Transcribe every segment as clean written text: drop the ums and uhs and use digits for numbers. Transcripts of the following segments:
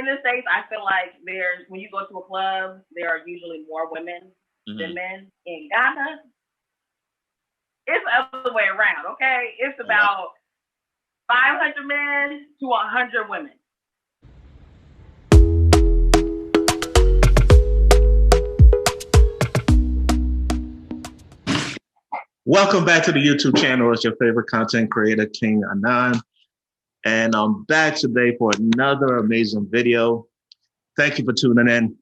in the States, I feel like when you go to a club, there are usually more women than men. In Ghana, it's the other way around, okay? It's about 500 men to 100 women. Welcome back to the YouTube channel. It's your favorite content creator, King Annan. And I'm back today for another amazing video. Thank you for tuning in.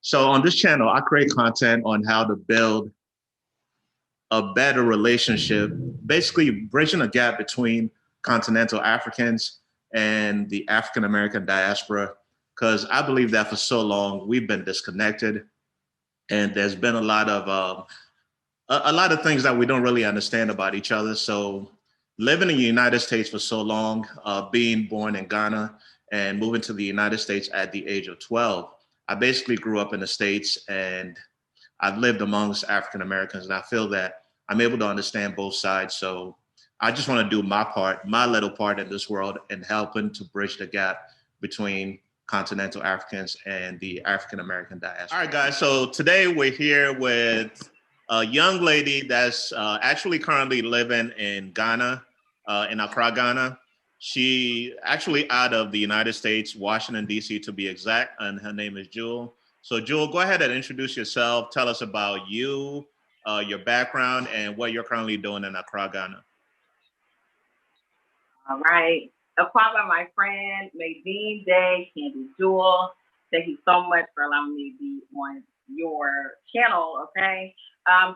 So on this channel, I create content on how to build a better relationship, basically bridging a gap between continental Africans and the African-American diaspora, because I believe that for so long we've been disconnected, and there's been a lot of things that we don't really understand about each other. So living in the United States for so long, being born in Ghana and moving to the United States at the age of 12, I basically grew up in the States and I've lived amongst African Americans, and I feel that I'm able to understand both sides. So I just want to do my part, my little part in this world, and helping to bridge the gap between continental Africans and the African American diaspora. All right, guys, so today we're here with a young lady that's actually currently living in Ghana, in Accra, Ghana. She actually out of the United States, Washington, D.C. to be exact, and her name is Jewel. So Jewel, go ahead and introduce yourself. Tell us about you, your background, and what you're currently doing in Accra, Ghana. All right. Accra by my friend, Nadine Day, Candid Jewel. Thank you so much for allowing me to be on your channel, okay?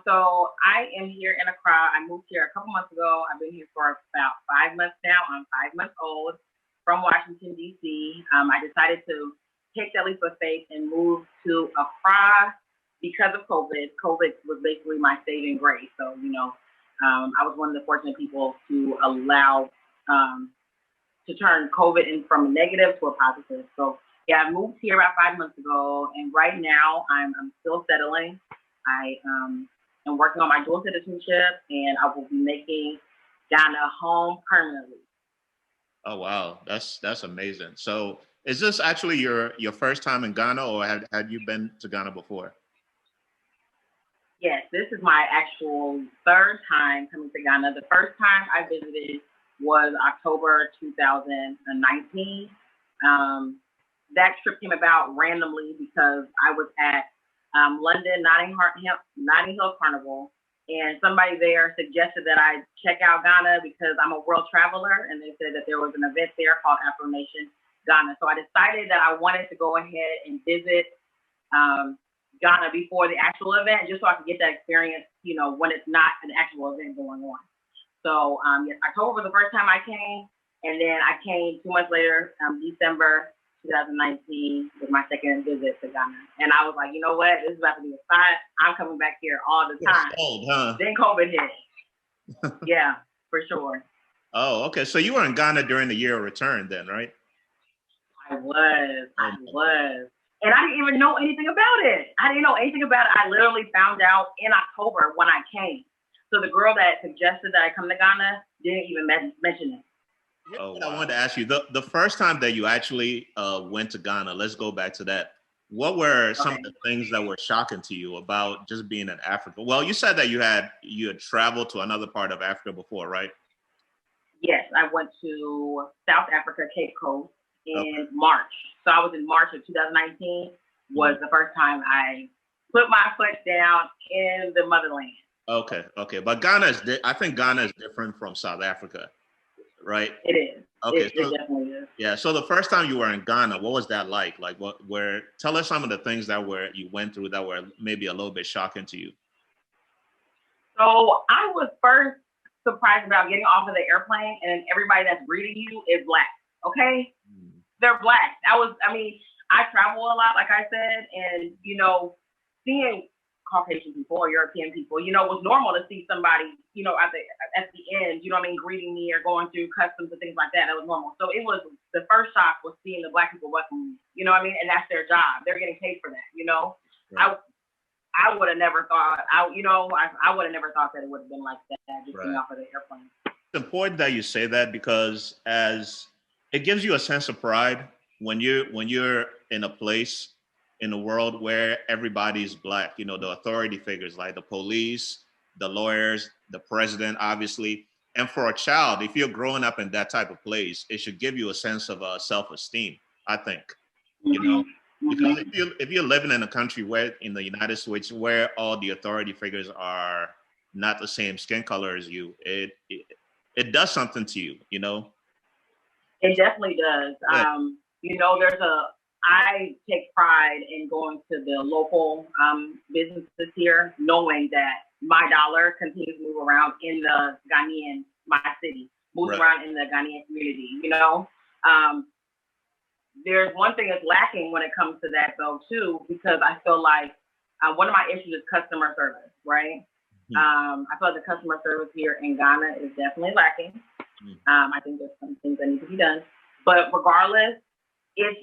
So I am here in Accra. I moved here a couple months ago. I've been here for about 5 months now. I'm 5 months old from Washington, D.C. I decided to take that leap of faith and move to Accra because of COVID. COVID was basically my saving grace. So, you know, I was one of the fortunate people to allow, to turn COVID in from a negative to a positive. So yeah, I moved here about 5 months ago, and right now I'm still settling. I am working on my dual citizenship, and I will be making Ghana home permanently. Oh wow, that's amazing. So is this actually your first time in Ghana, or had you been to Ghana before? Yes, this is my actual third time coming to Ghana. The first time I visited was October 2019. That trip came about randomly because I was at London Notting Hill Carnival, and somebody there suggested that I check out Ghana because I'm a world traveler, and they said that there was an event there called Affirmation Ghana. So I decided that I wanted to go ahead and visit Ghana before the actual event, just so I could get that experience, you know, when it's not an actual event going on. So yes, October was the first time I came, and then I came 2 months later, December 2019 was my second visit to Ghana. And I was like, you know what? This is about to be a spot. I'm coming back here all the time. Cold, huh? Then COVID hit. Yeah, for sure. Oh, okay. So you were in Ghana during the year of return then, right? I was. And I didn't even know anything about it. I didn't know anything about it. I literally found out in October when I came. So the girl that suggested that I come to Ghana didn't even mention it. Oh, wow. I wanted to ask you, the first time that you actually went to Ghana, let's go back to that. What were some of the things that were shocking to you about just being in Africa? Well, you said that you had traveled to another part of Africa before, right? Yes, I went to South Africa, Cape Coast in March. So I was in March of 2019 was the first time I put my foot down in the motherland. Okay. But I think Ghana is different from South Africa. Right? It is. Okay. It definitely is. Yeah. So the first time you were in Ghana, what was that like? Like tell us some of the things that you went through that were maybe a little bit shocking to you. So I was first surprised about getting off of the airplane, and everybody that's greeting you is Black. Okay? They're Black. I travel a lot, like I said, and, you know, seeing Caucasian people or European people, you know, it was normal to see somebody, you know, at the end, you know what I mean, greeting me or going through customs and things like that. That was normal. So it was, the first shock was seeing the Black people welcome me, you know what I mean? And that's their job. They're getting paid for that, you know? Right. I would have never thought, I would have never thought that it would have been like that, just getting off of the airplane. It's important that you say that, because as it gives you a sense of pride when you're in a place in the world where everybody's black, you know, the authority figures like the police, the lawyers, the president, obviously. And for a child, if you're growing up in that type of place, it should give you a sense of self-esteem, I think, you know, because if you're living in a country where in the United States where all the authority figures are not the same skin color as you, it does something to you, you know? It definitely does. Yeah. You know, I take pride in going to the local businesses here, knowing that my dollar continues to move around in the Ghanaian, my city, moves around in the Ghanaian community, you know. There's one thing that's lacking when it comes to that though too, because I feel like one of my issues is customer service, right? I feel like the customer service here in Ghana is definitely lacking. I think there's some things that need to be done, but regardless, it's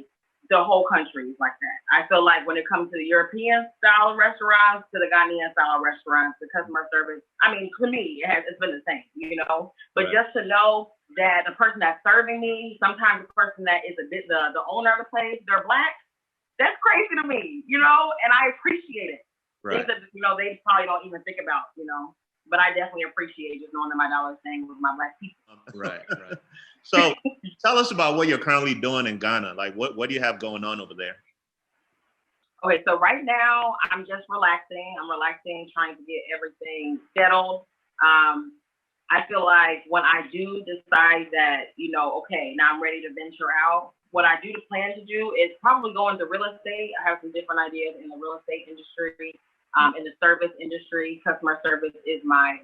the whole country is like that. I feel like when it comes to the European style restaurants to the Ghanaian style restaurants, the customer service, I mean, to me, it's been the same, you know, but just to know that the person that's serving me, sometimes the person that is the owner of the place, they're black, that's crazy to me, you know, and I appreciate it. Things that, you know, they probably don't even think about, you know, but I definitely appreciate just knowing that my dollar is staying with my black people. Right. So tell us about what you're currently doing in Ghana. Like what do you have going on over there? Okay, so right now I'm just relaxing. I'm relaxing, trying to get everything settled. I feel like when I do decide that, you know, okay, now I'm ready to venture out, what I do plan to do is probably go into real estate. I have some different ideas in the real estate industry, in the service industry. Customer service is my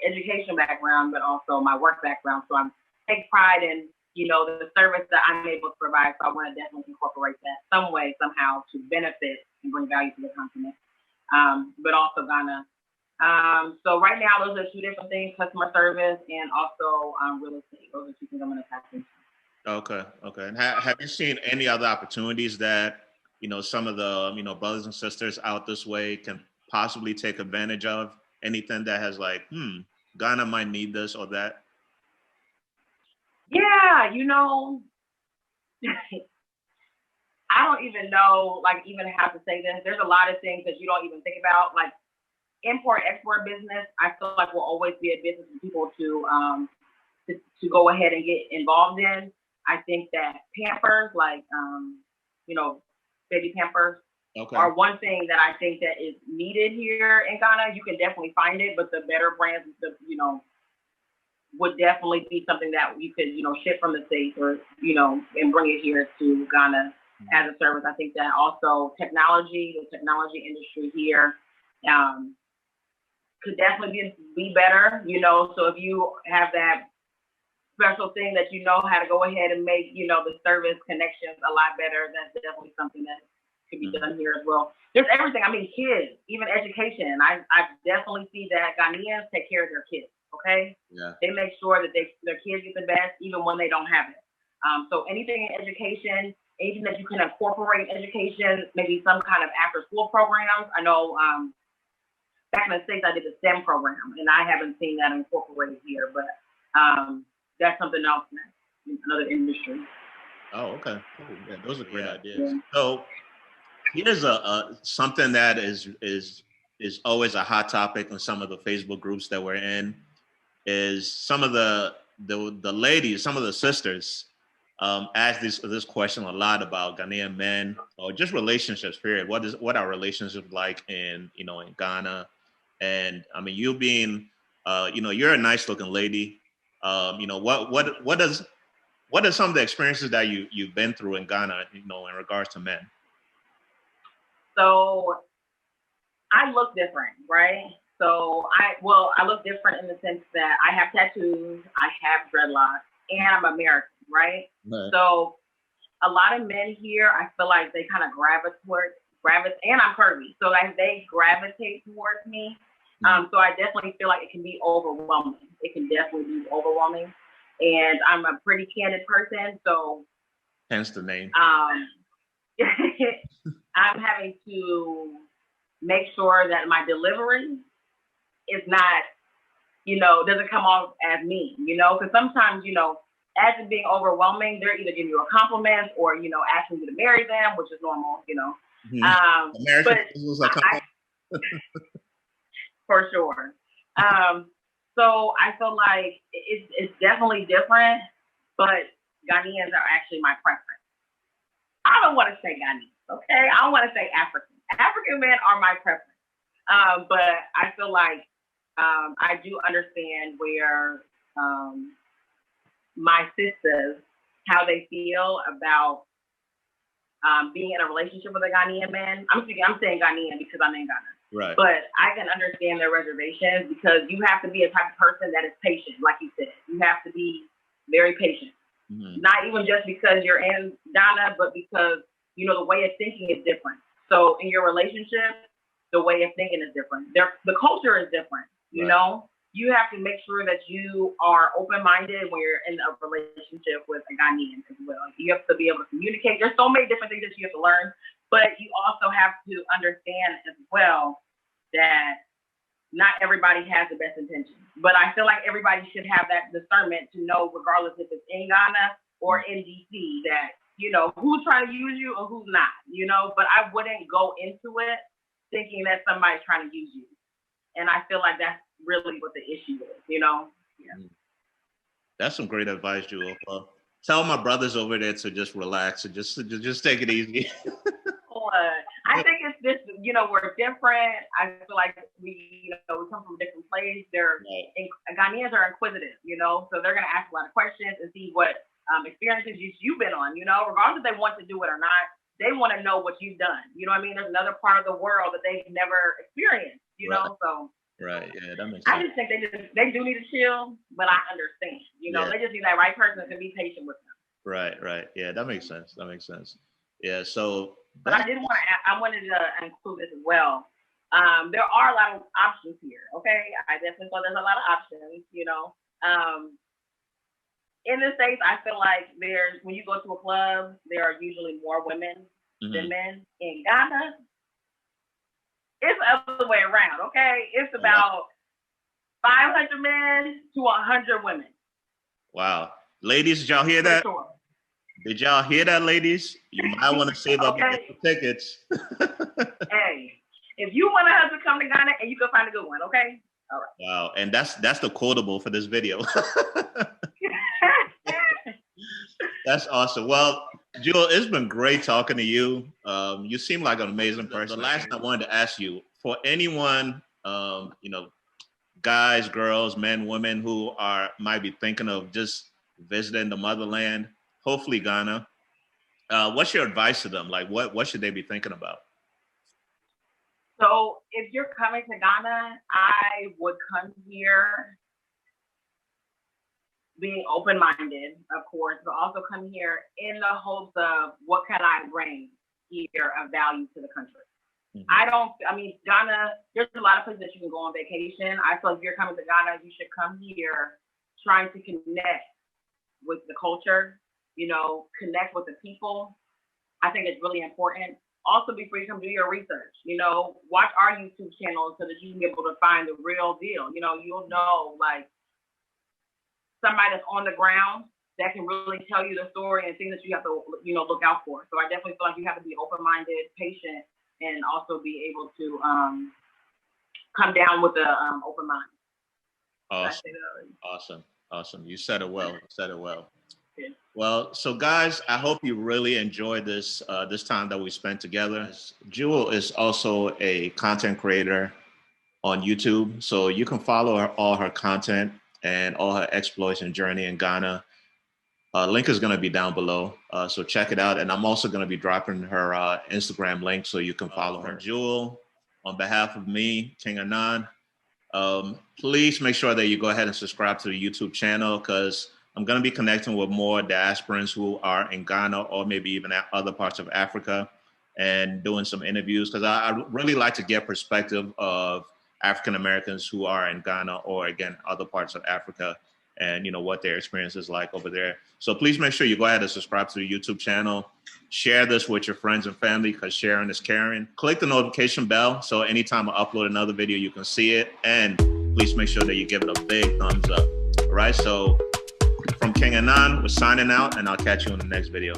education background, but also my work background. So I take pride in, you know, the service that I'm able to provide. So I want to definitely incorporate that some way, somehow to benefit and bring value to the continent, but also Ghana. So right now, those are two different things, customer service and also real estate. Those are two things I'm going to tap into. Okay. And have you seen any other opportunities that, you know, some of the, you know, brothers and sisters out this way can possibly take advantage of? Anything that has like, Ghana might need this or that? Yeah, you know, I don't even know, like, even how to say this. There's a lot of things that you don't even think about, like import-export business. I feel like will always be a business for people to go ahead and get involved in. I think that Pampers, like, you know, baby Pampers, are one thing that I think that is needed here in Ghana. You can definitely find it, but the better brands, you know, would definitely be something that you could, you know, ship from the States or, you know, and bring it here to Ghana as a service. I think that also the technology industry here could definitely be better, you know. So if you have that special thing that you know how to go ahead and make, you know, the service connections a lot better, that's definitely something that could be done here as well. There's everything. I mean, kids, even education. I definitely see that Ghanaians take care of their kids. Okay. Yeah. They make sure that their kids get the best, even when they don't have it. So anything in education, anything that you can incorporate in education, maybe some kind of after-school programs. I know back in the States, I did the STEM program, and I haven't seen that incorporated here, but that's something else, another industry. Oh, okay. Cool. Yeah, those are great ideas. Yeah. So here's something that is always a hot topic on some of the Facebook groups that we're in. Is some of the ladies, some of the sisters, ask this question a lot about Ghanaian men or just relationships. Period. What are relationships like in Ghana? And I mean, you being, you're a nice looking lady. What are some of the experiences that you've been through in Ghana, in regards to men? So I look different, right? So I look different in the sense that I have tattoos, I have dreadlocks, and I'm American, right? So a lot of men here, I feel like they kind of gravitate, and I'm curvy, so like they gravitate towards me. So I definitely feel like it can be overwhelming. It can definitely be overwhelming, and I'm a pretty candid person, so hence the name. I'm having to make sure that my delivery is not, doesn't come off as mean, because sometimes, as it being overwhelming, they're either giving you a compliment or, you know, asking you to marry them, which is normal, you know. But for sure. So I feel like it's definitely different, but Ghanaians are actually my preference. I don't want to say Ghanaians, okay? I don't want to say African. African men are my preference. But I feel like I do understand where my sisters, how they feel about being in a relationship with a Ghanaian man. I'm saying Ghanaian because I'm in Ghana. Right. But I can understand their reservations because you have to be a type of person that is patient, like you said. You have to be very patient. Mm-hmm. Not even just because you're in Ghana, but because, you know, the way of thinking is different. So in your relationship, the way of thinking is different. The culture is different, you know? You have to make sure that you are open-minded when you're in a relationship with a Ghanaian as well. You have to be able to communicate. There's so many different things that you have to learn, but you also have to understand as well that not everybody has the best intentions. But I feel like everybody should have that discernment to know, regardless if it's in Ghana or in DC, that, you know, who's trying to use you or who's not, you know? But I wouldn't go into it thinking that somebody's trying to use you. And I feel like that's really what the issue is, you know? Yeah. That's some great advice, Jewel. Tell my brothers over there to just relax and just take it easy. I think it's just, you know, we're different. I feel like we come from a different place. Ghanaians are inquisitive, you know, so they're going to ask a lot of questions and see what experiences you've been on, you know, regardless if they want to do it or not. They want to know what you've done. You know what I mean? There's another part of the world that they've never experienced, you know, so. Right. Yeah, that makes sense. I just think they do need to chill, but I understand. You know, they just need that right person that can be patient with them. Right. Yeah, that makes sense. Yeah. So. But I wanted to include this as well. There are a lot of options here. Okay, I definitely thought there's a lot of options. You know, in the States, I feel like when you go to a club, there are usually more women than men. In Ghana, it's the other way around, okay? It's about 500 men to 100 women. Wow. Ladies, did y'all hear that? Sure. Did y'all hear that, ladies? You might want to save up the tickets. Hey, if you want a husband, come to Ghana and you can find a good one, okay? All right. Wow, and that's the quotable for this video. That's awesome. Well, Jewel, it's been great talking to you. You seem like an amazing person. The last thing I wanted to ask you, for anyone, you know, guys, girls, men, women who might be thinking of just visiting the motherland, hopefully Ghana, what's your advice to them? Like, what should they be thinking about? So if you're coming to Ghana, I would come here being open-minded, of course, but also come here in the hopes of what can I bring here of value to the country. Mm-hmm. Ghana, there's a lot of places that you can go on vacation. I feel if you're coming to Ghana, you should come here trying to connect with the culture, you know, connect with the people. I think it's really important. Also, before you come do your research, you know, watch our YouTube channel so that you can be able to find the real deal. You know, you'll know, like, somebody that's on the ground that can really tell you the story and things that you have to, you know, look out for. So I definitely feel like you have to be open-minded, patient, and also be able to come down with an open mind. Awesome. You said it well. Yeah. Well, so guys, I hope you really enjoyed this time that we spent together. Jewel is also a content creator on YouTube, so you can follow all her content and all her exploits and journey in Ghana. Link is going to be down below, so check it out. And I'm also going to be dropping her Instagram link so you can follow her. Jewel, on behalf of me, King Annan, please make sure that you go ahead and subscribe to the YouTube channel, because I'm going to be connecting with more diasporans who are in Ghana or maybe even at other parts of Africa and doing some interviews, because I really like to get perspective of African Americans who are in Ghana or, again, other parts of Africa, and, you know, what their experience is like over there. So please make sure you go ahead and subscribe to the YouTube channel. Share this with your friends and family, because sharing is caring. Click the notification bell so anytime I upload another video, you can see it. And please make sure that you give it a big thumbs up. All right, so from from King Annan. We're signing out, and I'll catch you in the next video.